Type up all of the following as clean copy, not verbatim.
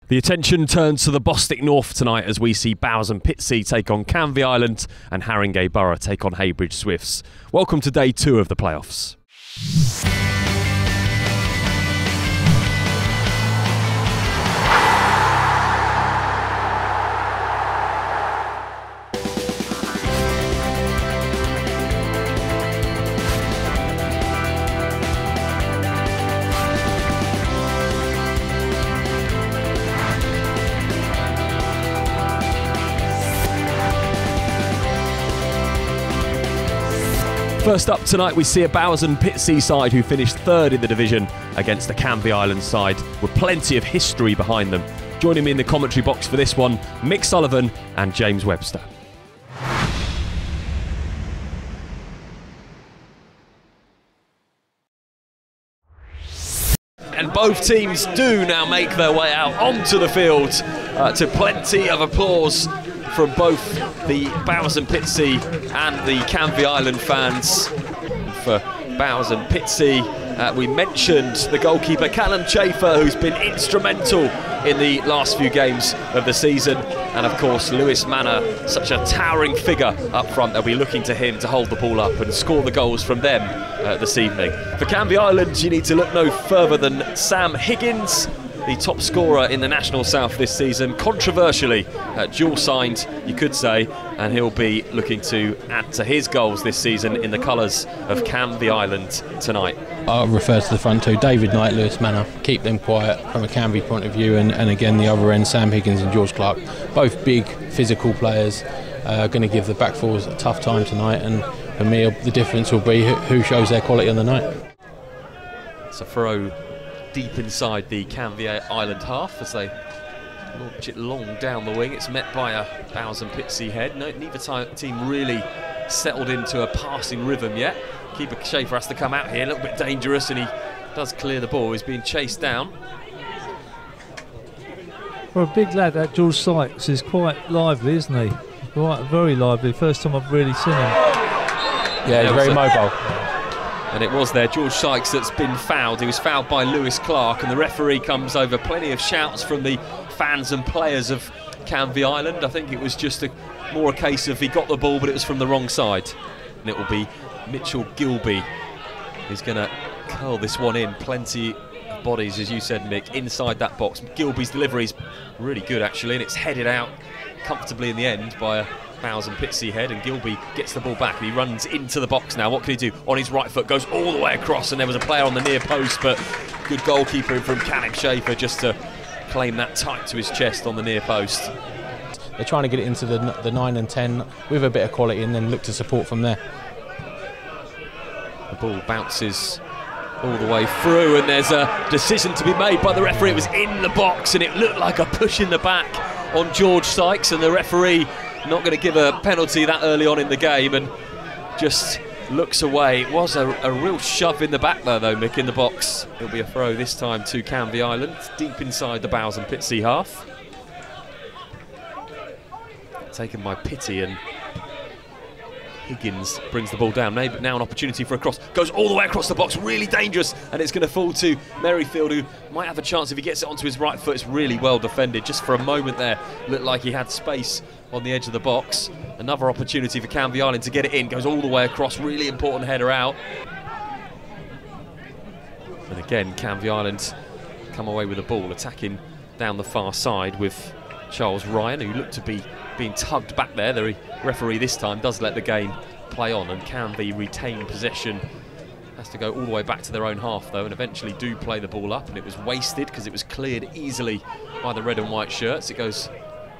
The attention turns to the Bostik North tonight as we see Bowers Pitsea take on Canvey Island and Haringey Borough take on Heybridge Swifts. Welcome to day 2 of the playoffs. First up tonight, we see a Bowers Pitsea side who finished 3rd in the division against the Canvey Island side with plenty of history behind them. Joining me in the commentary box for this one, Mick Sullivan and James Webster. And both teams do now make their way out onto the field to plenty of applause from both the Bowers Pitsea and the Canvey Island fans. For Bowers Pitsea, we mentioned the goalkeeper Callum Chafer, who's been instrumental in the last few games of the season, and of course Lewis Manor, such a towering figure up front. They'll be looking to him to hold the ball up and score the goals from them this evening. For Canvey Island, you need to look no further than Sam Higgins, the top scorer in the National South this season, controversially dual signed, you could say, and he'll be looking to add to his goals this season in the colours of Canvey Island tonight. I'll refer to the front two, David Knight, Lewis Manor, keep them quiet from a Canvey point of view, and again the other end, Sam Higgins and George Clark, both big physical players, going to give the back fours a tough time tonight, and for me the difference will be who shows their quality on the night. It's a throw deep inside the Canvey Island half as they launch it long down the wing. It's met by a Bowers Pitsea head. Neither team really settled into a passing rhythm yet. Keeper Chafer has to come out here, a little bit dangerous, and he does clear the ball. He's being chased down. For a big lad, that George Sykes is quite lively, isn't he? Right, very lively. First time I've really seen him. Yeah, he's very mobile. And it was there, George Sykes, that's been fouled. He was fouled by Lewis Clark, and the referee comes over. Plenty of shouts from the fans and players of Canvey Island. I think it was just more a case of he got the ball, but it was from the wrong side. And it will be Mitchell Gilby who's going to curl this one in. Plenty of bodies, as you said, Mick, inside that box. Gilby's delivery is really good, actually, and it's headed out comfortably in the end by a Bowers Pitsea head, and Gilby gets the ball back and he runs into the box now. What can he do? On his right foot, goes all the way across, and there was a player on the near post, but good goalkeeping from Callum Chafer just to claim that tight to his chest on the near post. They're trying to get it into the 9 and 10 with a bit of quality and then look to support from there. The ball bounces all the way through, and there's a decision to be made by the referee. It was in the box and it looked like a push in the back on George Sykes, and the referee not going to give a penalty that early on in the game and just looks away. It was a real shove in the back there though, Mick, in the box. It'll be a throw this time to Canvey Island, deep inside the Bowers Pitsea half. Taken by Pitty, and Higgins brings the ball down. Maybe now an opportunity for a cross. Goes all the way across the box, really dangerous, and it's going to fall to Merrifield, who might have a chance if he gets it onto his right foot. It's really well defended. Just for a moment there, looked like he had space on the edge of the box. Another opportunity for Canvey Island to get it in. Goes all the way across, really important header out. And again, Canvey Island come away with the ball, attacking down the far side with Charles Ryan, who looked to be being tugged back there. The referee this time does let the game play on, and Canvey retain possession. Has to go all the way back to their own half though, and eventually do play the ball up, and it was wasted because it was cleared easily by the red and white shirts. It goes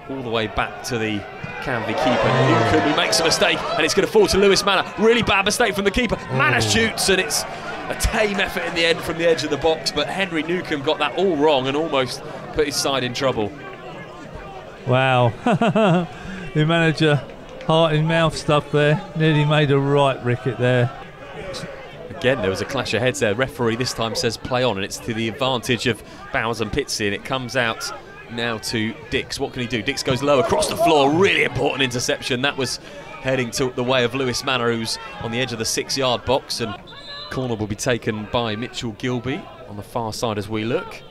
all the way back to the Canvey keeper, Newcombe, who makes a mistake, and it's going to fall to Lewis Manor. Really bad mistake from the keeper. Manor shoots, and it's a tame effort in the end from the edge of the box, but Henry Newcombe got that all wrong and almost put his side in trouble. Wow. The manager, heart in mouth stuff there. Nearly made a right ricket there. Again, there was a clash of heads there. Referee this time says play on, and it's to the advantage of Bowers Pitsea, and it comes out now to Dix. What can he do? Dix goes low across the floor. Really important interception. That was heading to the way of Lewis Manor, who's on the edge of the 6-yard box, and corner will be taken by Mitchell Gilby on the far side as we look.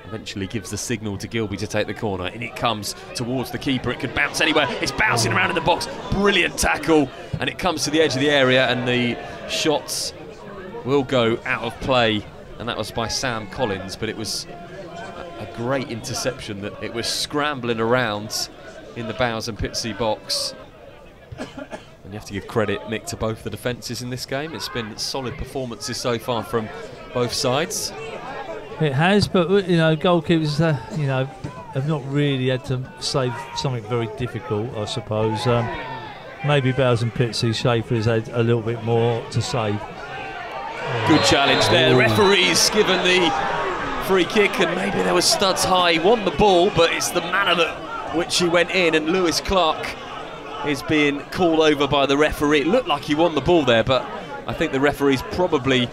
Eventually gives the signal to Gilby to take the corner. In it comes towards the keeper. It could bounce anywhere. It's bouncing around in the box. Brilliant tackle. And it comes to the edge of the area, and the shots will go out of play. And that was by Sam Collins, but it was a great interception. That it was scrambling around in the Bowers and Pitsea box. And you have to give credit, Mick, to both the defences in this game. It's been solid performances so far from both sides. It has, but you know, goalkeepers, you know, have not really had to save something very difficult, I suppose. Maybe Bowers and Pitsea, Schaefer has had a little bit more to save. Good challenge there. The referee's given the free kick, and maybe there was studs high. He won the ball, but it's the manner that which he went in, and Lewis Clark is being called over by the referee. It looked like he won the ball there, but I think the referee's probably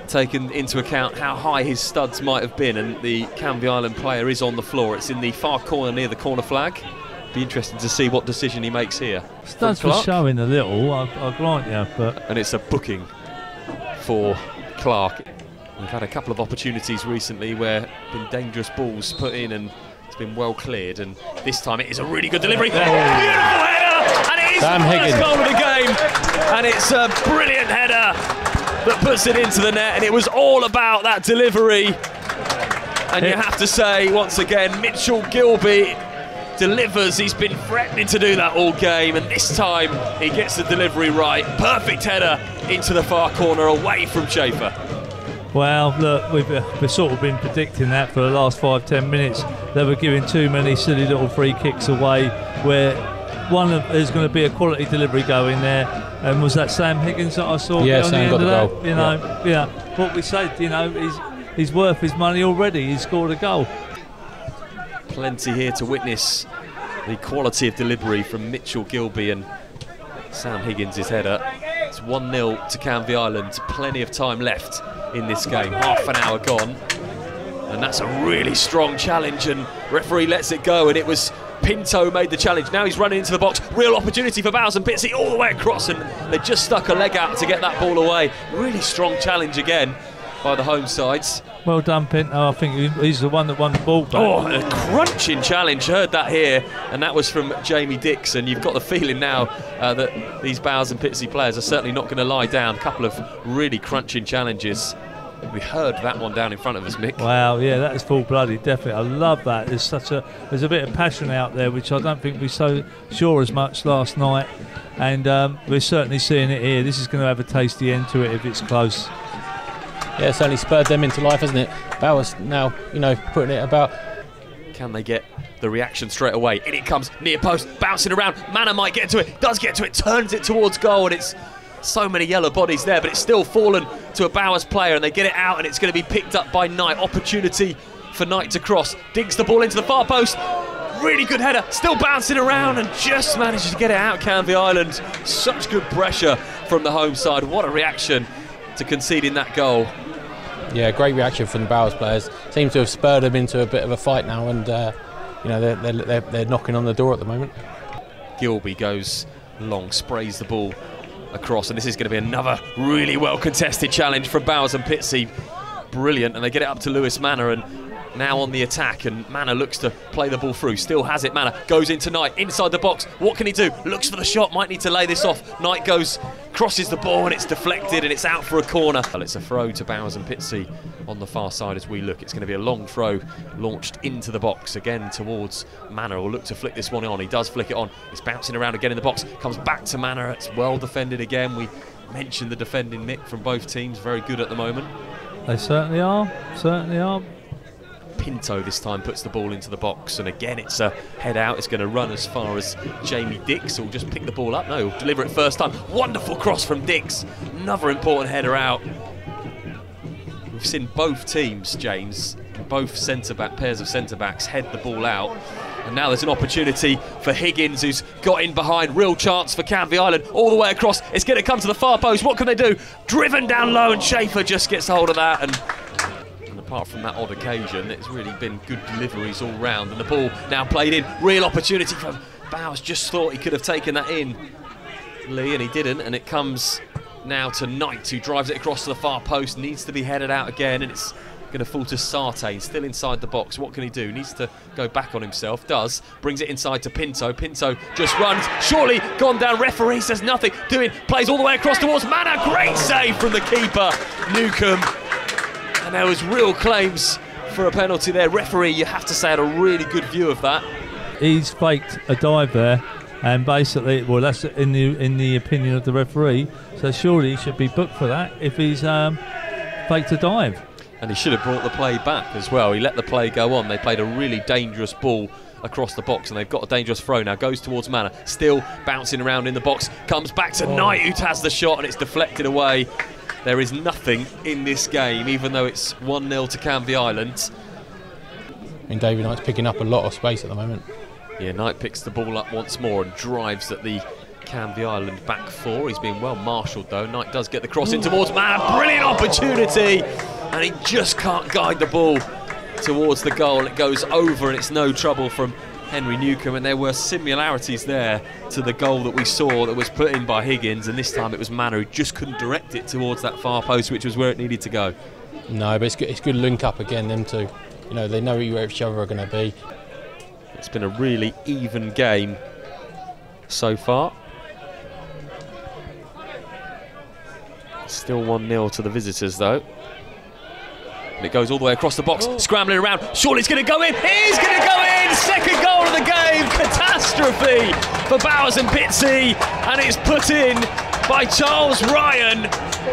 taken into account how high his studs might have been, and the Canvey Island player is on the floor. It's in the far corner near the corner flag. Be interesting to see what decision he makes here. Studs were showing a little, I'll grant you, but... And it's a booking for Clark. We've had a couple of opportunities recently where been dangerous balls put in and it's been well cleared, and this time it is a really good delivery. Beautiful header, and it is the first goal of the game, and it's a brilliant header that puts it into the net, and it was all about that delivery. And you have to say, once again, Mitchell Gilby delivers. He's been threatening to do that all game, and this time he gets the delivery right. Perfect header into the far corner away from Schaefer. Well, look, we've sort of been predicting that for the last 5-10 minutes. They were giving too many silly little free kicks away, where there's going to be a quality delivery going there. And was that Sam Higgins that I saw? Yeah, on Sam got the goal. You know, yeah. What we said, you know, he's worth his money already. He's scored a goal. Plenty here to witness the quality of delivery from Mitchell Gilby and Sam Higgins' header. It's 1-0 to Canvey Island. Plenty of time left in this game. Half an hour gone. And that's a really strong challenge, and referee lets it go, and it was Pinto made the challenge. Now he's running into the box. Real opportunity for Bowers and Pitsea all the way across, and they just stuck a leg out to get that ball away. Really strong challenge again by the home sides. Well done, Pinto. I think he's the one that won the ball back. Oh, a crunching challenge. Heard that here, and that was from Jamie Dixon. You've got the feeling now that these Bowers and Pitsea players are certainly not going to lie down. A couple of really crunching challenges. We heard that one down in front of us, Mick. Wow, yeah, that is full-blooded, definitely. I love that. There's a bit of passion out there, which I don't think we saw as much last night, and we're certainly seeing it here. This is going to have a tasty end to it if it's close. Yeah, it certainly spurred them into life, hasn't it? Bowers now, you know, putting it about. Can they get the reaction straight away? In it comes, near post, bouncing around. Manor might get to it, does get to it, turns it towards goal, and it's so many yellow bodies there, but it's still fallen to a Bowers player, and they get it out, and it's going to be picked up by Knight. Opportunity for Knight to cross. Digs the ball into the far post. Really good header, still bouncing around, and just manages to get it out, Canvey Island. Such good pressure from the home side. What a reaction to conceding that goal. Yeah, great reaction from the Bowers players. Seems to have spurred them into a bit of a fight now, and you know, they're knocking on the door at the moment. Gilby goes long, sprays the ball across, and this is going to be another really well contested challenge from Bowers and Pitsea. Brilliant, and they get it up to Lewis Manor, and now on the attack, and Manor looks to play the ball through. Still has it, Manor goes into Knight, inside the box. What can he do? Looks for the shot, might need to lay this off. Knight goes, crosses the ball, and it's deflected, and it's out for a corner. Well, it's a throw to Bowers and Pitsea on the far side as we look. It's going to be a long throw launched into the box, again towards Manor. Will look to flick this one on. He does flick it on. It's bouncing around again in the box. Comes back to Manor. It's well defended again. We mentioned the defending, Mick, from both teams. Very good at the moment. They certainly are. Certainly are. Pinto this time puts the ball into the box, and again it's a head out. It's going to run as far as Jamie Dix, who'll just pick the ball up. No, he'll deliver it first time. Wonderful cross from Dix. Another important header out. We've seen both teams, James, both pairs of centre-backs head the ball out. And now there's an opportunity for Higgins, who's got in behind. Real chance for Canvey Island. All the way across. It's going to come to the far post. What can they do? Driven down low, and Schaefer just gets hold of that. And apart from that odd occasion, it's really been good deliveries all round, and the ball now played in. Real opportunity for Bowers. Just thought he could have taken that in, Lee, and he didn't. And it comes now to Knight, who drives it across to the far post. Needs to be headed out again, and it's going to fall to Sartain, still inside the box. What can he do? Needs to go back on himself. Does. Brings it inside to Pinto. Pinto just runs. Surely gone down. Referee says nothing. Plays all the way across towards Manor. Great save from the keeper, Newcombe. And there was real claims for a penalty there. Referee, you have to say, had a really good view of that. He's faked a dive there, and basically, well, that's in the opinion of the referee. So surely he should be booked for that if he's faked a dive. And he should have brought the play back as well. He let the play go on. They played a really dangerous ball across the box, and they've got a dangerous throw now. Goes towards Manor, still bouncing around in the box. Comes back to Knight, who has the shot, and it's deflected away. There is nothing in this game, even though it's 1-0 to Canvey Island. And David Knight's picking up a lot of space at the moment. Yeah, Knight picks the ball up once more and drives at the Canvey Island back four. He's been well marshalled though. Knight does get the cross in towards Manor. Brilliant opportunity, and he just can't guide the ball towards the goal. It goes over, and it's no trouble from Henry Newcombe. And there were similarities there to the goal that we saw that was put in by Higgins, and this time it was Manor who just couldn't direct it towards that far post, which was where it needed to go. No, but it's good link up again, them two. You know, they know where each other are going to be. It's been a really even game so far. Still 1-0 to the visitors though. And it goes all the way across the box, scrambling around. Surely it's going to go in. It is going to go in! Second goal of the game. Catastrophe for Bowers and Pitsea. And it's put in by Charles Ryan,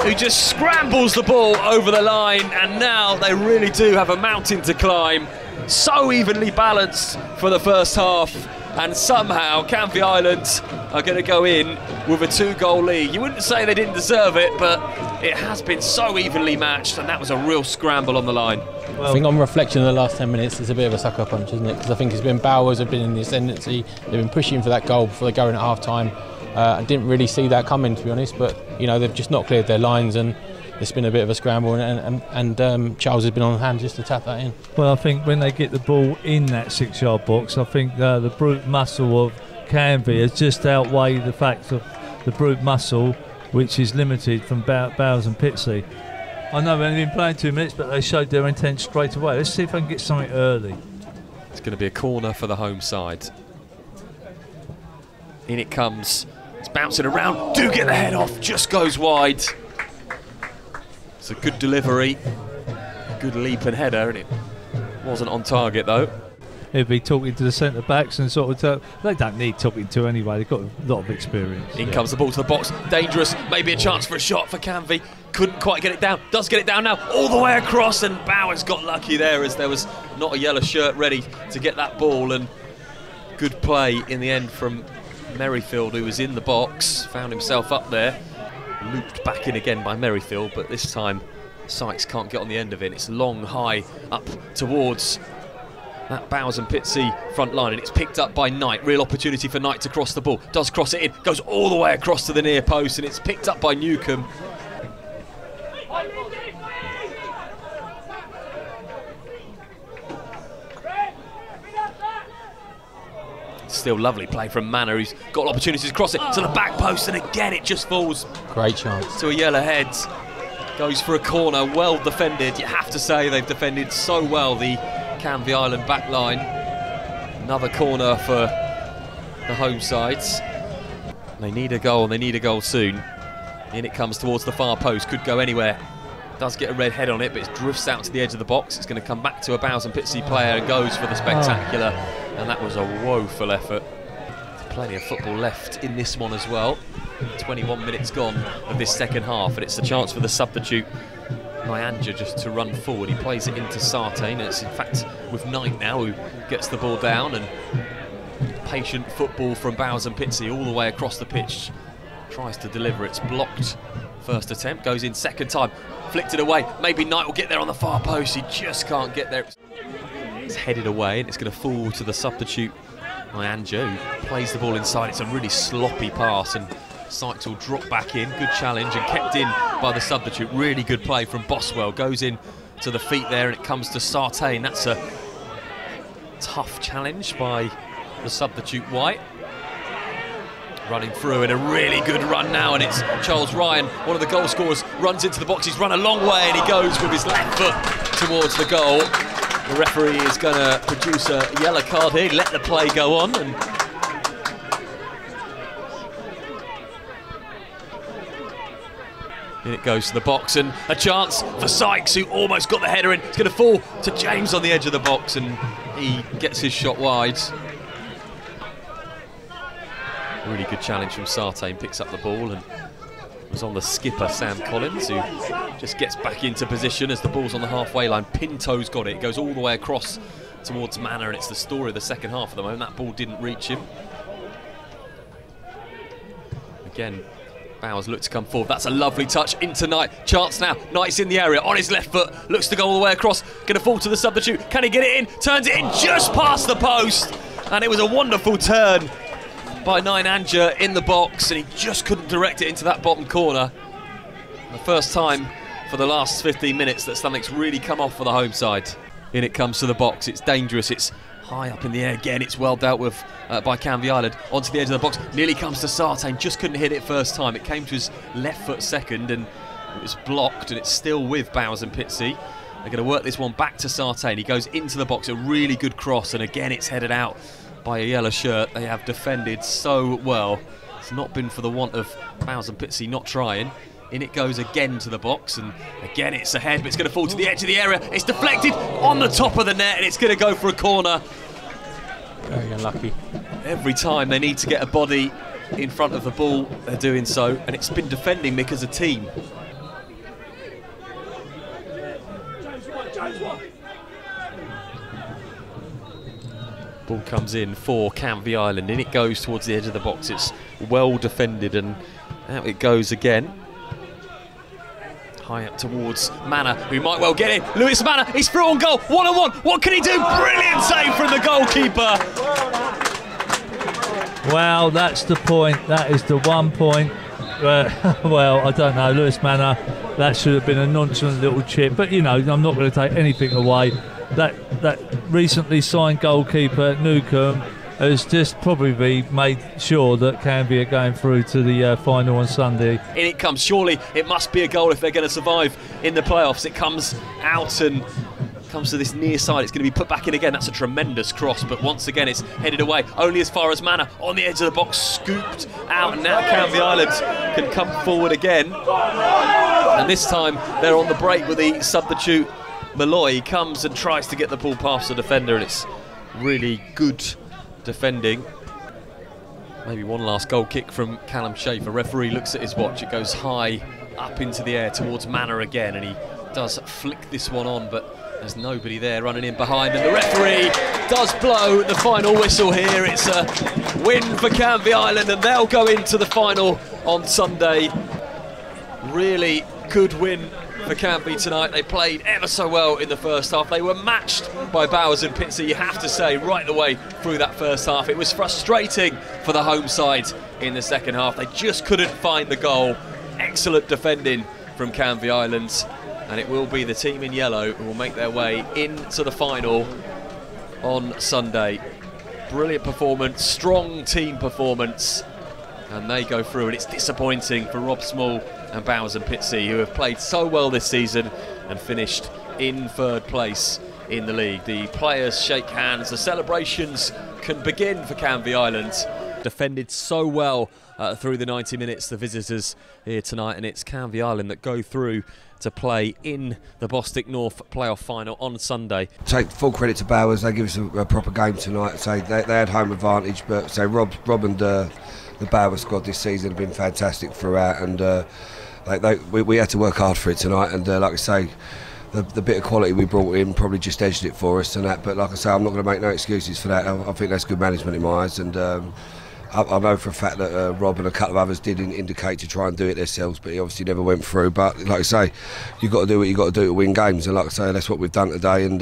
who just scrambles the ball over the line. And now they really do have a mountain to climb. So evenly balanced for the first half. And somehow Canvey Island are going to go in with a 2-goal lead. You wouldn't say they didn't deserve it, but it has been so evenly matched, and that was a real scramble on the line. Well, I think on reflection of the last 10 minutes, it's a bit of a sucker punch, isn't it? Because I think it's been Bowers have been in the ascendancy. They've been pushing for that goal before they go in at half-time. I didn't really see that coming, to be honest, but you know, they've just not cleared their lines, and it's been a bit of a scramble, and Charles has been on hand just to tap that in. Well, I think when they get the ball in that 6-yard box, I think the brute muscle of Canvey has just outweighed the fact of the brute muscle, which is limited from Bowers and Pitsea. I know they've only been playing 2 minutes, but they showed their intent straight away. Let's see if I can get something early. It's going to be a corner for the home side. In it comes. It's bouncing around. Do get the head off. Just goes wide. It's a good delivery, good leap and header, and it wasn't on target though. He'd be talking to the centre backs and sort of they don't need talking to anyway. They've got a lot of experience. In comes the ball to the box, dangerous. Maybe a chance for a shot for Canvey. Couldn't quite get it down. Does get it down now, all the way across, and Bowers got lucky there as there was not a yellow shirt ready to get that ball. And good play in the end from Merrifield, who was in the box, found himself up there. Looped back in again by Merrifield, but this time Sykes can't get on the end of it. It's long, high, up towards that Bowers and Pitsea front line, and it's picked up by Knight. Real opportunity for Knight to cross the ball. Does cross it in, goes all the way across to the near post, and it's picked up by Newcombe. Still lovely play from Manor, who's got opportunities to cross it to the back post, and again it just falls. Great chance. To a yellow head. Goes for a corner, well defended. You have to say they've defended so well, the Canvey Island back line. Another corner for the home sides. They need a goal, and they need a goal soon. In it comes towards the far post, could go anywhere. Does get a red head on it, but it drifts out to the edge of the box. It's going to come back to a Bowers and Pitsea player and goes for the spectacular. And that was a woeful effort. Plenty of football left in this one as well. 21 minutes gone of this second half, and it's a chance for the substitute Nyanja just to run forward. He plays it into Sartain, and it's in fact with Knight now who gets the ball down, and patient football from Bowers and Pitsea all the way across the pitch. Tries to deliver, it's blocked. First attempt, goes in second time, flicked it away. Maybe Knight will get there on the far post, he just can't get there. It's headed away, and it's going to fall to the substitute Nyanja, who plays the ball inside. It's a really sloppy pass, and Sykes will drop back in. Good challenge, and kept in by the substitute. Really good play from Boswell. Goes in to the feet there, and it comes to Sartain. That's a tough challenge by the substitute White. Running through in a really good run now, and it's Charles Ryan, one of the goal scorers, runs into the box. He's run a long way, and he goes with his left foot towards the goal. The referee is going to produce a yellow card here, let the play go on. And in it goes to the box, and a chance for Sykes, who almost got the header in. It's going to fall to James on the edge of the box, and he gets his shot wide. Really good challenge from Sartain, picks up the ball and was on the skipper, Sam Collins, who just gets back into position as the ball's on the halfway line. Pinto's got it. It goes all the way across towards Manor, and it's the story of the second half at the moment. That ball didn't reach him. Again, Bowers looks to come forward. That's a lovely touch into Knight. Chance now. Knight's in the area on his left foot. Looks to go all the way across. Going to fall to the substitute. Can he get it in? Turns it in just past the post. And it was a wonderful turn by Nine-Anja in the box, and he just couldn't direct it into that bottom corner. The first time for the last 15 minutes that something's really come off for the home side. In it comes to the box. It's dangerous. It's high up in the air again. It's well dealt with by Canvey Island. Onto the edge of the box. Nearly comes to Sartain. Just couldn't hit it first time. It came to his left foot second, and it was blocked, and it's still with Bowers and Pitsea. They're going to work this one back to Sartain. He goes into the box. A really good cross, and again it's headed out by a yellow shirt. They have defended so well. It's not been for the want of Bowers and Pitsea not trying. In it goes again to the box, and again it's ahead, but it's going to fall to the edge of the area. It's deflected on the top of the net, and it's going to go for a corner. Very unlucky. Every time they need to get a body in front of the ball, they're doing so, and it's been defending Mick as a team. Ball comes in for Canvey Island. In it goes towards the edge of the box. It's well defended, and out it goes again. High up towards Manor, who might well get it. Lewis Manor, he's through on goal. 1-on-1. What can he do? Brilliant save from the goalkeeper. Well, that's the point. That is the 1 point. Well, I don't know. Lewis Manor, that should have been a nonchalant little chip. But, you know, I'm not going to take anything away. That recently signed goalkeeper at Newcombe has just probably made sure that Canvey are going through to the final on Sunday. In it comes. Surely it must be a goal if they're going to survive in the playoffs. It comes out and comes to this near side. It's going to be put back in again. That's a tremendous cross, but once again it's headed away only as far as Manor on the edge of the box, scooped out, and now Canvey Island can come forward again, and this time they're on the break with the substitute Malloy. He comes and tries to get the ball past the defender, and it's really good defending. Maybe one last goal kick from Callum Schaefer. Referee looks at his watch. It goes high up into the air towards Manor again, and he does flick this one on, but there's nobody there running in behind, and the referee does blow the final whistle here. It's a win for Canvey Island, and they'll go into the final on Sunday. Really good win for Canvey tonight. They played ever so well in the first half. They were matched by Bowers and Pitsea, you have to say, right the way through that first half. It was frustrating for the home side in the second half. They just couldn't find the goal. Excellent defending from Canvey Island, and it will be the team in yellow who will make their way into the final on Sunday. Brilliant performance, strong team performance, and they go through, and it's disappointing for Rob Small and Bowers and Pitsea, who have played so well this season and finished in third place in the league. The players shake hands, the celebrations can begin for Canvey Island. Defended so well through the 90 minutes, the visitors here tonight, and it's Canvey Island that go through to play in the Bostik North playoff final on Sunday. Take full credit to Bowers, they give us a proper game tonight. So they had home advantage, but so Rob and the Bowers squad this season have been fantastic throughout, and we had to work hard for it tonight, and like I say, the bit of quality we brought in probably just edged it for us and that, but like I say, I'm not going to make no excuses for that. I think that's good management in my eyes, and I know for a fact that Rob and a couple of others did indicate to try and do it themselves, but he obviously never went through. But like I say, you've got to do what you've got to do to win games, and like I say, that's what we've done today, and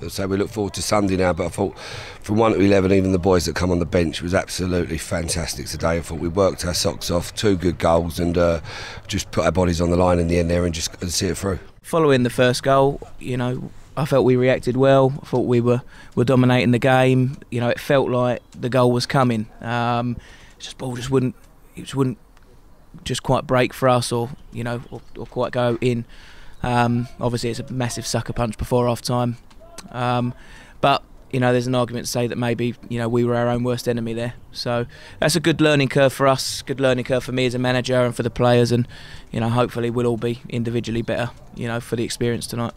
so we look forward to Sunday now. But I thought from 1 to 11, even the boys that come on the bench was absolutely fantastic today. I thought we worked our socks off, 2 good goals, and just put our bodies on the line in the end there and just see it through. Following the first goal, you know, I felt we reacted well. I thought we were dominating the game. You know, it felt like the goal was coming. Ball just wouldn't just quite break for us, or you know, or quite go in. Obviously, it's a massive sucker punch before half time. But there's an argument to say that maybe we were our own worst enemy there. So that's a good learning curve for us, good learning curve for me as a manager and for the players, and hopefully we'll all be individually better for the experience tonight.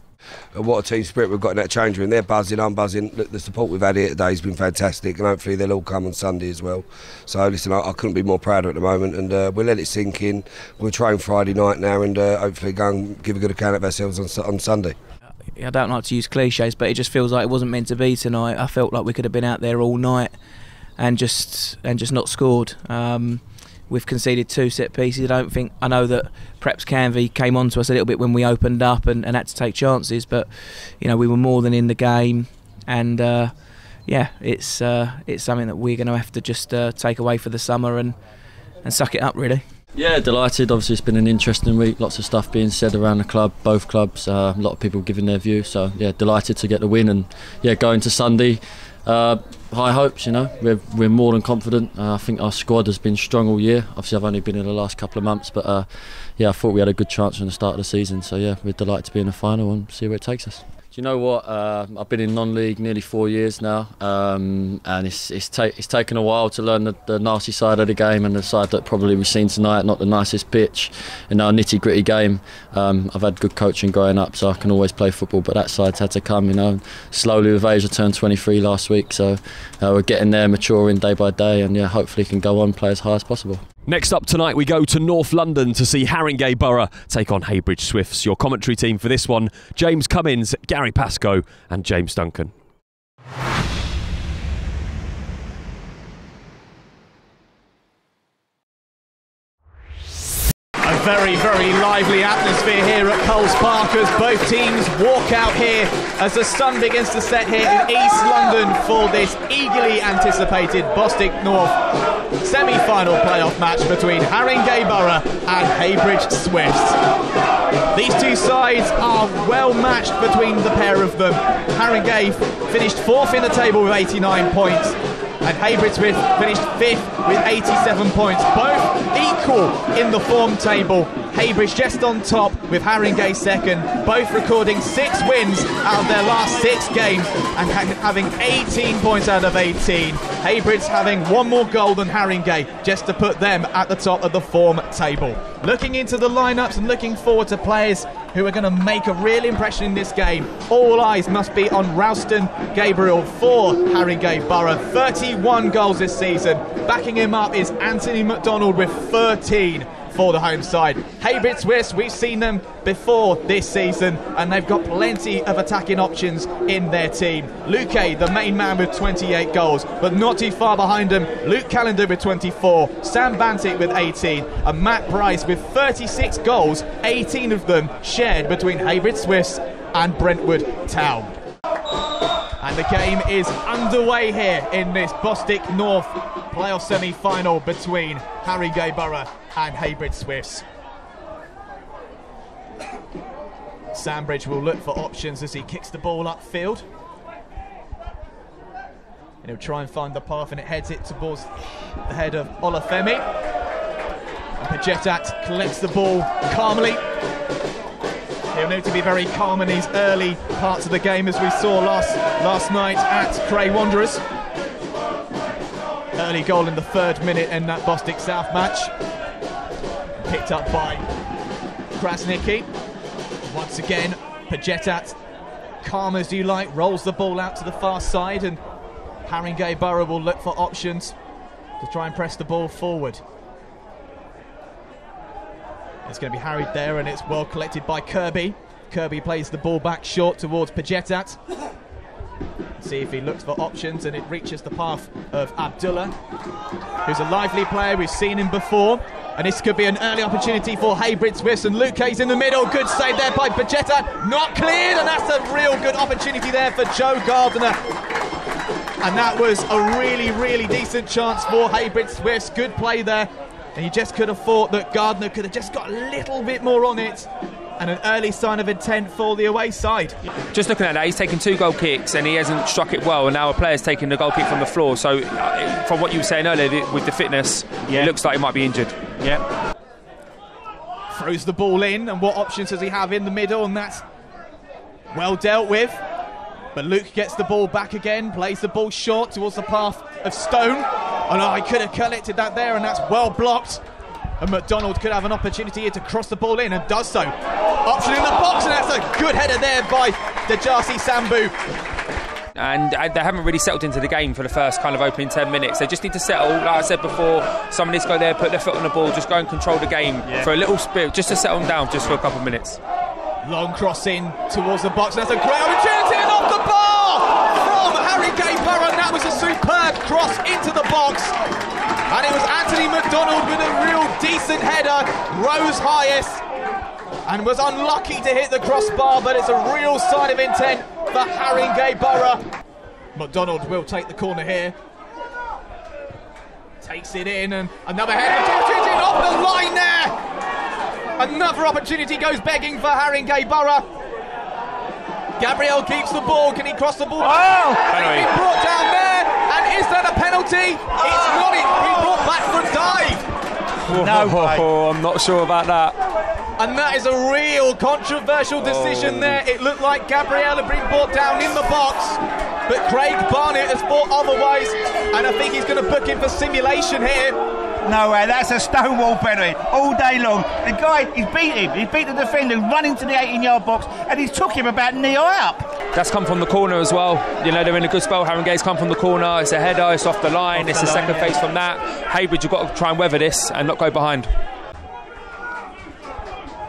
What a team spirit we've got in that change room. They're buzzing, I'm buzzing. The support we've had here today has been fantastic, and hopefully they'll all come on Sunday as well. So listen, I couldn't be more prouder at the moment, and we'll let it sink in. We'll train Friday night now, and hopefully go and give a good account of ourselves on Sunday. I don't like to use cliches, but it just feels like it wasn't meant to be tonight. I felt like we could have been out there all night and just not scored. We've conceded 2 set pieces. I know that perhaps Canvey came on to us a little bit when we opened up and had to take chances, but we were more than in the game, and it's something that we're going to have to just take away for the summer and suck it up, really. Yeah, delighted. Obviously it's been an interesting week, lots of stuff being said around the club, both clubs, a lot of people giving their view, so yeah, delighted to get the win, and going to Sunday, high hopes. We're more than confident. I think our squad has been strong all year. Obviously I've only been in the last couple of months, but I thought we had a good chance from the start of the season, so yeah, we're delighted to be in the final and see where it takes us. Do you know what? I've been in non-league nearly 4 years now, and it's taken a while to learn the nasty side of the game, and the side that probably we've seen tonight, not the nicest pitch in our nitty-gritty game. I've had good coaching growing up, so I can always play football, but that side's had to come, slowly with age. I turned 23 last week, so we're getting there, maturing day by day, and hopefully can go on, play as high as possible. Next up tonight, we go to North London to see Haringey Borough take on Heybridge Swifts. Your commentary team for this one: James Cummins, Gary Pascoe and James Duncan. A very, very lively atmosphere here at Coles Park as both teams walk out here as the sun begins to set here in East London for this eagerly anticipated Bostik North semi-final playoff match between Haringey Borough and Heybridge Swifts. These two sides are well matched between the pair of them. Haringey finished 4th in the table with 89 points, and Heybridge Swifts finished 5th with 87 points, both equal in the form table. Heybridge just on top with Haringey second, both recording 6 wins out of their last 6 games and having 18 points out of 18. Heybridge having 1 more goal than Haringey just to put them at the top of the form table. Looking into the lineups and looking forward to players who are going to make a real impression in this game, all eyes must be on Ralston Gabriel for Haringey Borough. 31 goals this season. Backing him up is Anthony McDonald with 13 for the home side. Heybridge Swifts, we've seen them before this season, and they've got plenty of attacking options in their team. Luke, the main man, with 28 goals, but not too far behind him, Luke Callender with 24, Sam Bantic with 18, and Matt Bryce with 36 goals, 18 of them shared between Heybridge Swifts and Brentwood Town. And the game is underway here in this Bostik North playoff semi-final between Haringey Borough and Heybridge Swifts. Sandbridge will look for options as he kicks the ball upfield. And he'll try and find the path, and it heads it towards the head of Olafemi. And Pajetat collects the ball calmly. He'll need to be very calm in these early parts of the game, as we saw last night at Cray Wanderers. Early goal in the 3rd minute in that Bostik South match. Picked up by Krasnicki. Once again, Pajetat, calm as you like, rolls the ball out to the far side, and Haringey Borough will look for options to try and press the ball forward. It's going to be harried there, and it's well collected by Kirby. Kirby plays the ball back short towards Pajetat. See if he looks for options, and it reaches the path of Abdullah, who's a lively player. We've seen him before, and this could be an early opportunity for Heybridge Swifts, and Luke's in the middle. Good save there by Pajetat, not cleared, and that's a real good opportunity there for Joe Gardner. And that was a really, really decent chance for Heybridge Swifts. Good play there, and you just could have thought that Gardner could have just got a little bit more on it, and an early sign of intent for the away side. Just looking at that, he's taken 2 goal kicks and he hasn't struck it well, and now a player's taking the goal kick from the floor. So from what you were saying earlier with the fitness, it looks like he might be injured. Yeah. throws the ball in, and what options does he have in the middle? And that's well dealt with. But Luke gets the ball back again, plays the ball short towards the path of Stone. Oh no, he could have collected that there, and that's well blocked. And McDonald could have an opportunity here to cross the ball in, and does so. Option in the box, and that's a good header there by Dejasi Sambu. And they haven't really settled into the game for the first kind of opening 10 minutes. They just need to settle. Like I said before, someone needs to go there, put their foot on the ball, just go and control the game for a little bit, just to settle them down just for a couple of minutes. Long cross in towards the box. That's a great opportunity, and off the bar from Haringey Borough. And that was a superb cross into the box. And it was Anthony McDonald with a real decent header, rose highest, and was unlucky to hit the crossbar, but it's a real sign of intent for Haringey Borough. McDonald will take the corner here. Takes it in, and another header off the line there. Another opportunity goes begging for Haringey Borough. Gabriel keeps the ball. Can he cross the ball? Oh! He's been brought down there, and is that a penalty? It's not. It's been brought back for a dive. No, I'm not sure about that. And that is a real controversial decision there. It looked like Gabriel had been brought down in the box, but Craig Barnett has thought otherwise, and I think he's going to book him for simulation here. No way, that's a stonewall penalty all day long. The guy, he's beat him. He beat the defender running to the 18-yard box, and he's took him about knee high up. That's come from the corner as well. You know, they're in a good spell. Haringey's come from the corner. It's a header, it's off the line. It's a second phase from that. Heybridge, you've got to try and weather this and not go behind.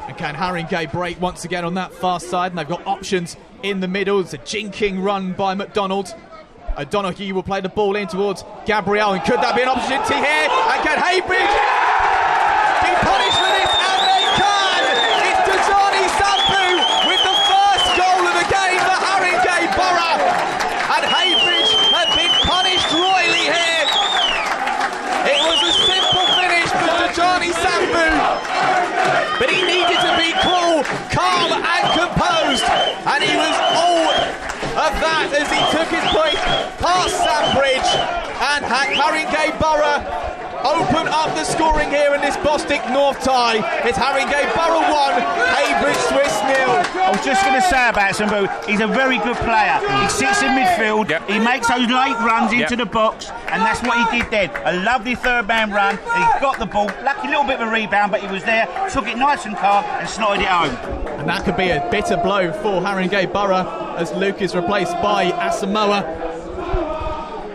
And can Haringey break once again on that far side? And they've got options in the middle. It's a jinking run by McDonald. O'Donoghue will play the ball in towards Gabriel, and could that be an opportunity here? And can Heybridge be punished for this? And they can! It's Dejani Sambu with the first goal of the game for Haringey Borough, and Heybridge had been punished royally here. It was a simple finish for Dejani Sambu, but he needed to be cool, calm and composed, and he was all of that as he took his point past Sandbridge, and Haringey Borough open up the scoring here in this Bostik North tie. It's Haringey Borough 1, Heybridge Swifts 0. I was just going to say about Sambu, he's a very good player. He sits in midfield, he makes those late runs into the box, and that's what he did then. A lovely third man run, and he got the ball, lucky little bit of a rebound, but he was there, took it nice and calm and slotted it home. And that could be a bitter blow for Haringey Borough as Luke is replaced by Asamoah.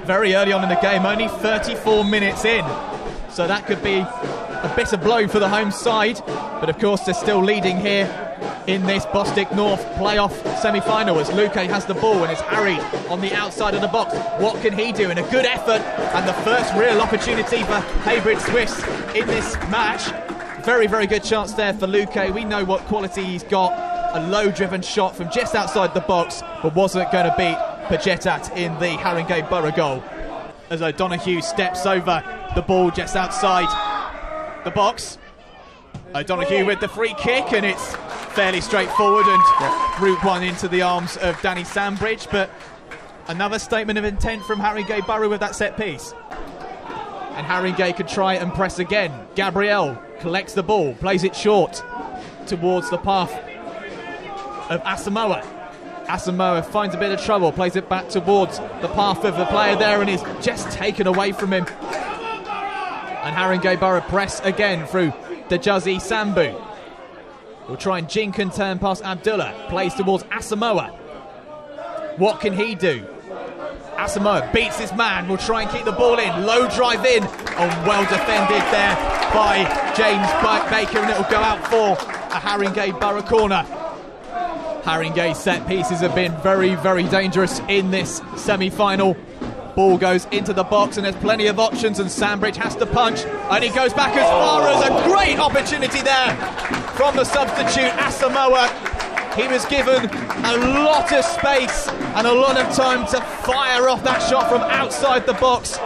Very early on in the game, only 34 minutes in. So that could be a bitter blow for the home side. But of course, they're still leading here in this Bostik North playoff semi-final as Luke has the ball and is harried on the outside of the box. What can he do? And a good effort, and the first real opportunity for Heybridge Swifts in this match. Very, very good chance there for Luke. We know what quality he's got. A low-driven shot from just outside the box, but wasn't going to beat Pajetat in the Haringey Borough goal. As O'Donoghue steps over the ball just outside the box. O'Donoghue with the free kick, and it's fairly straightforward and route one into the arms of Danny Sandbridge, but another statement of intent from Haringey Borough with that set piece. And Haringey could try and press again. Gabriel collects the ball, plays it short towards the path of Asamoah. Asamoah finds a bit of trouble, plays it back towards the path of the player there, and is just taken away from him. And Haringey Borough press again through Dejasi Sambu. Will try and jink and turn past Abdullah, plays towards Asamoah. What can he do? Asamoah beats his man, will try and keep the ball in, low drive in, well defended there by James Baker, and it will go out for a Haringey Borough corner. Haringey set pieces have been very, very dangerous in this semi-final. Ball goes into the box and there's plenty of options, and Sandbridge has to punch, and he goes back as far as a great opportunity there from the substitute Asamoah. He was given a lot of space and a lot of time to fire off that shot from outside the box.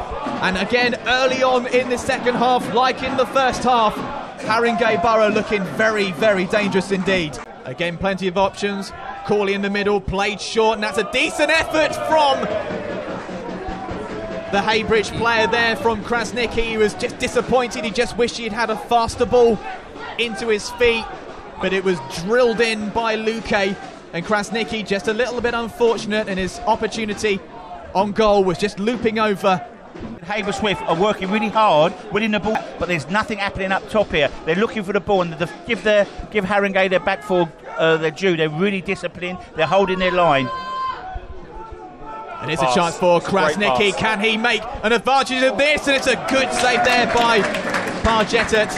And again, early on in the second half, like in the first half, Haringey Borough looking very, very dangerous indeed. Again, plenty of options. Corley in the middle, played short, and that's a decent effort from the Heybridge player there from Krasnicki. He was just disappointed. He just wished he had had a faster ball. into his feet, but it was drilled in by Luke, and Krasnicki just a little bit unfortunate, and his opportunity on goal was just looping over. Heybridge Swifts are working really hard, winning the ball, but there's nothing happening up top here. They're looking for the ball, and give Haringey their back four their due. They're really disciplined. They're holding their line. And here's a chance for Krasnicki. Can he make an advantage of this? And it's a good save there by Parjetet.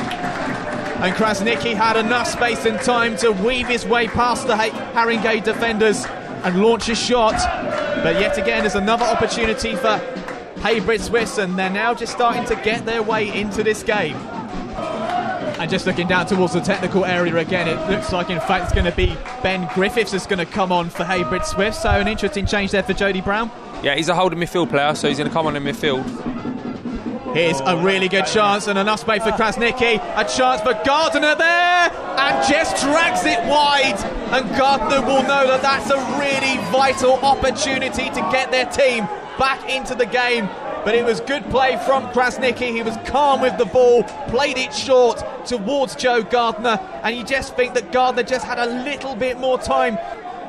And Krasnicki had enough space and time to weave his way past the Haringey defenders and launch a shot. But yet again, there's another opportunity for Heybridge Swifts, and they're now just starting to get their way into this game. And just looking down towards the technical area again, it looks like in fact it's going to be Ben Griffiths that's going to come on for Heybridge Swifts. So an interesting change there for Jody Brown. Yeah, he's a holding midfield player, so he's going to come on in midfield. Here's a really good chance and enough space for Krasnicki. A chance for Gardner there, and just drags it wide. And Gardner will know that that's a really vital opportunity to get their team back into the game. But it was good play from Krasnicki. He was calm with the ball, played it short towards Joe Gardner, and you just think that Gardner just had a little bit more time.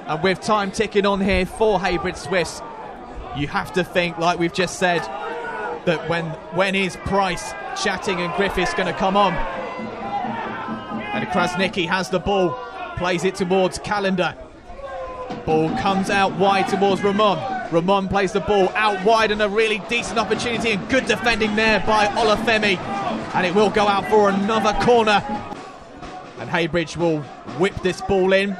And with time ticking on here for Heybridge Swifts, you have to think, like we've just said, that when is Price, Chatting and Griffiths going to come on? And Krasnicki has the ball, plays it towards Calendar. Ball comes out wide towards Ramon. Ramon plays the ball out wide, and a really decent opportunity and good defending there by Olafemi. And it will go out for another corner. And Heybridge will whip this ball in.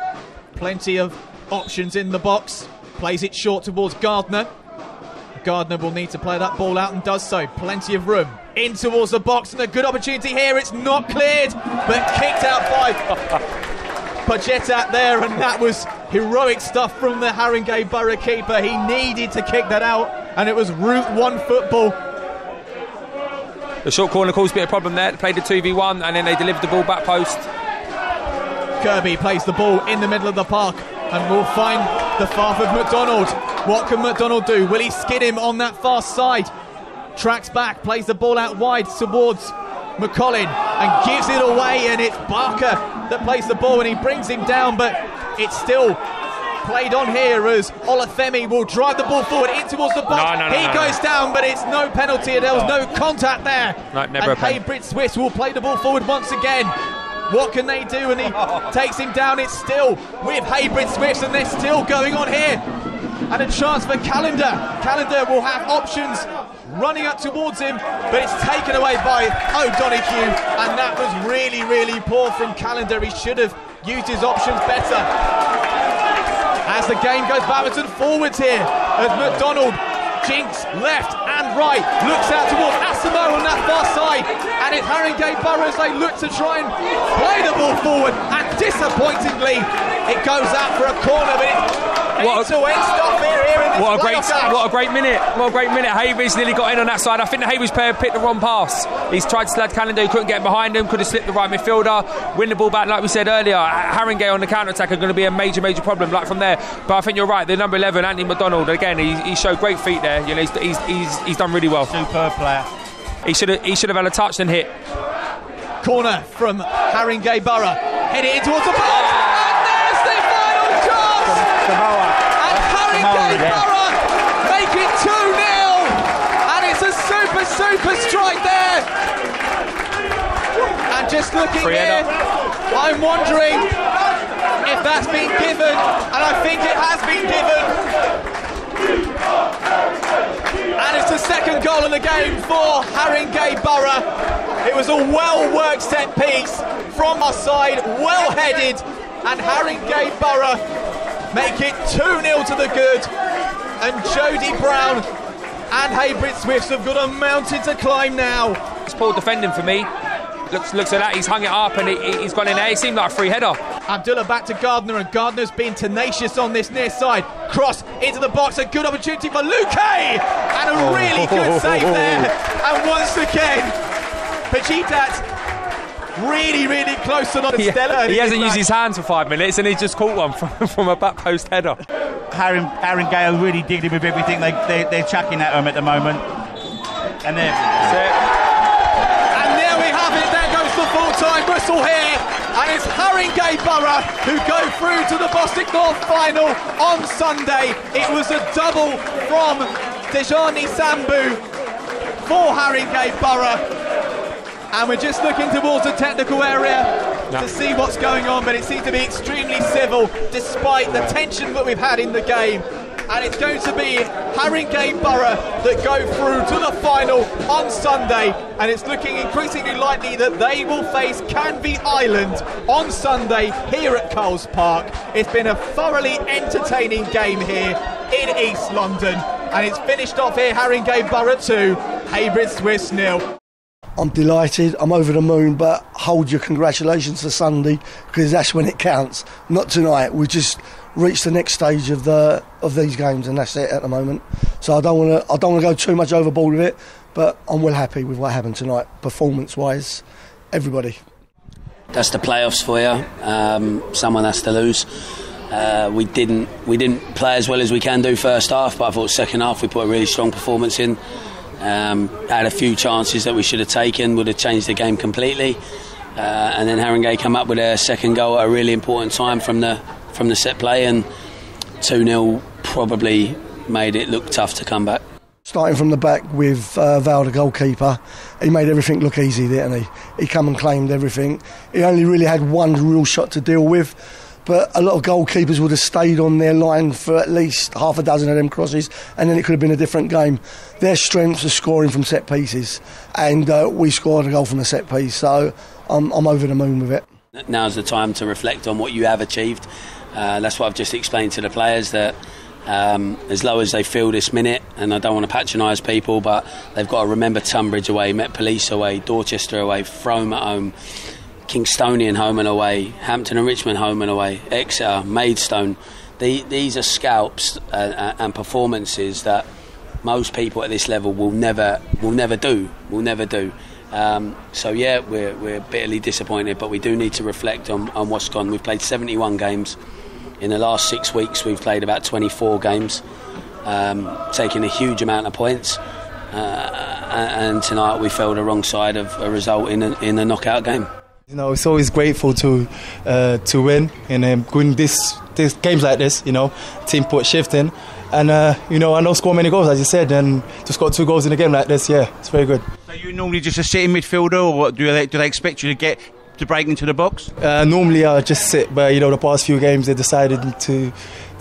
Plenty of options in the box. Plays it short towards Gardner. Gardner will need to play that ball out and does so. Plenty of room. In towards the box, and a good opportunity here. It's not cleared, but kicked out by Pajetat there, and that was heroic stuff from the Haringey Borough keeper. He needed to kick that out, and it was Route 1 football. The short corner caused a bit of problem there. They played the 2v1, and then they delivered the ball back post. Kirby plays the ball in the middle of the park, and will find the path of McDonald. What can McDonald do? Will he skid him on that far side? Tracks back, plays the ball out wide towards McCollin and gives it away, and it's Barker that plays the ball, and he brings him down, but it's still played on here as Olafemi will drive the ball forward in towards the box. He goes down, but it's no penalty. There was no contact there. No, never. And Heybridge Swifts will play the ball forward once again. What can they do? And he takes him down. It's still with Heybridge Swifts, and they're still going on here. And a chance for Calendar. Calendar will have options running up towards him, but it's taken away by O'Donoghue, and that was really, really poor from Calendar. He should have used his options better. As the game goes backwards and forwards here, as McDonald jinks left and right, looks out towards Asimo on that far side, and it's Haringey Borough as they look to try and play the ball forward, and disappointingly it goes out for a corner, but it's what a great minute. What a great minute. Heybridge nearly got in on that side. I think the Heybridge player picked the wrong pass. He's tried to slide Calendar, he couldn't get behind him, could have slipped the right midfielder, win the ball back like we said earlier. Haringey on the counter-attack are going to be a major problem like from there. But I think you're right, the number 11, Anthony McDonald, again, he showed great feet there. You know, he's done really well. Superb player. He should have had a touch and hit. Corner from Haringey Borough. Head it in towards the box. And there's the final chance. And Haringey Borough make it 2-0. And it's a super strike there. And just looking here, I'm wondering if that's been given. And I think it has been given. And it's the second goal of the game for Haringey Borough. It was a well-worked set piece from our side, well-headed, and Haringey Borough make it 2-0 to the good. And Jody Brown and Heybridge Swifts have got a mountain to climb now. It's poor defending for me. Looks at that, he's hung it up and he's gone in there. It seemed like a free header. Abdullah back to Gardner, and Gardner's been tenacious on this near side. Cross into the box, a good opportunity for Luque, and a really good save there. And once again, Pajetat really close to not Stella. He hasn't used his hands for 5 minutes, and he just caught one from a back post header. Haringey are really digging with everything they're chucking at him at the moment. And there we have it. There goes the full-time whistle here, and it's Haringey Borough who go through to the Bostik North final on Sunday. It was a double from Dejani Sambu for Haringey Borough, and we're just looking towards the technical area to see what's going on, but it seems to be extremely civil despite the tension that we've had in the game. And it's going to be Haringey Borough that go through to the final on Sunday, and it's looking increasingly likely that they will face Canvey Island on Sunday here at Coles Park. It's been a thoroughly entertaining game here in East London, and it's finished off here Haringey Borough 2, Heybridge Swifts 0. I'm delighted, I'm over the moon, but hold your congratulations to Sunday, because that's when it counts, not tonight. We just reached the next stage of these games, and that's it at the moment. So I don't want to go too much overboard with it, but I'm well happy with what happened tonight, performance-wise. Everybody. That's the playoffs for you. Someone has to lose. We didn't play as well as we can do first half, but I thought second half we put a really strong performance in. Had a few chances that we should have taken, would have changed the game completely, and then Haringey come up with a second goal at a really important time from the set play, and 2-0 probably made it look tough to come back. Starting from the back with Val, the goalkeeper, he made everything look easy, didn't he? He come and claimed everything. He only really had one real shot to deal with, but a lot of goalkeepers would have stayed on their line for at least half a dozen of them crosses, and then it could have been a different game. Their strengths are scoring from set pieces, and we scored a goal from a set piece, so I'm over the moon with it. Now's the time to reflect on what you have achieved. That's what I've just explained to the players, that as low as they feel this minute, and I don't want to patronise people, but they've got to remember Tunbridge away, Met Police away, Dorchester away, Frome at home, Kingstonian home and away, Hampton and Richmond home and away, Exeter, Maidstone. These are scalps and performances that most people at this level will never do. So yeah, we're bitterly disappointed, but we do need to reflect on what's gone. We've played 71 games. In the last 6 weeks we've played about 24 games, taking a huge amount of points, and tonight we fell the wrong side of a result in a knockout game. You know, it's always grateful to win, and going this games like this. You know, team put shift in, and you know, I don't score many goals, as you said, and just got 2 goals in a game like this. Yeah, it's very good. So you normally just a sitting midfielder, or what, do they expect you to break into the box? Normally I just sit, but you know, the past few games they decided to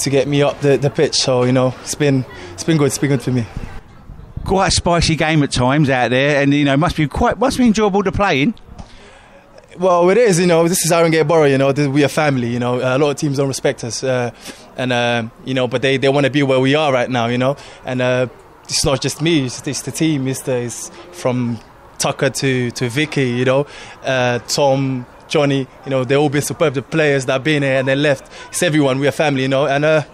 get me up the pitch. So you know, it's been good. It's been good for me. Quite a spicy game at times out there, and you know, must be enjoyable to play in. Well, it is. You know, this is Haringey Borough. You know, we are family. You know, a lot of teams don't respect us, and you know, but they want to be where we are right now. You know, and it's not just me. It's the team. It's from Tucker to Vicky. You know, Tom, Johnny. You know, they've all been superb. The players that have been here and they left. It's everyone. We are family. You know, and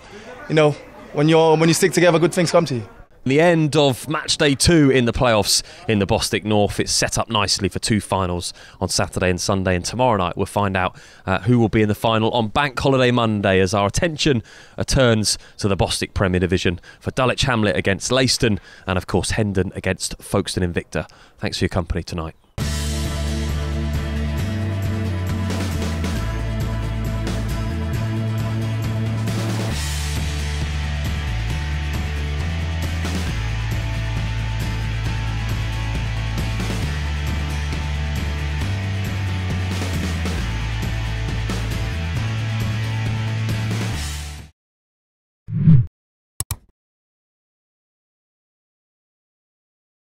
you know, when you stick together, good things come to you. The end of match day 2 in the playoffs in the Bostik North. It's set up nicely for 2 finals on Saturday and Sunday, and tomorrow night we'll find out who will be in the final on Bank Holiday Monday, as our attention turns to the Bostik Premier Division for Dulwich Hamlet against Leiston, and of course Hendon against Folkestone Invicta. Thanks for your company tonight.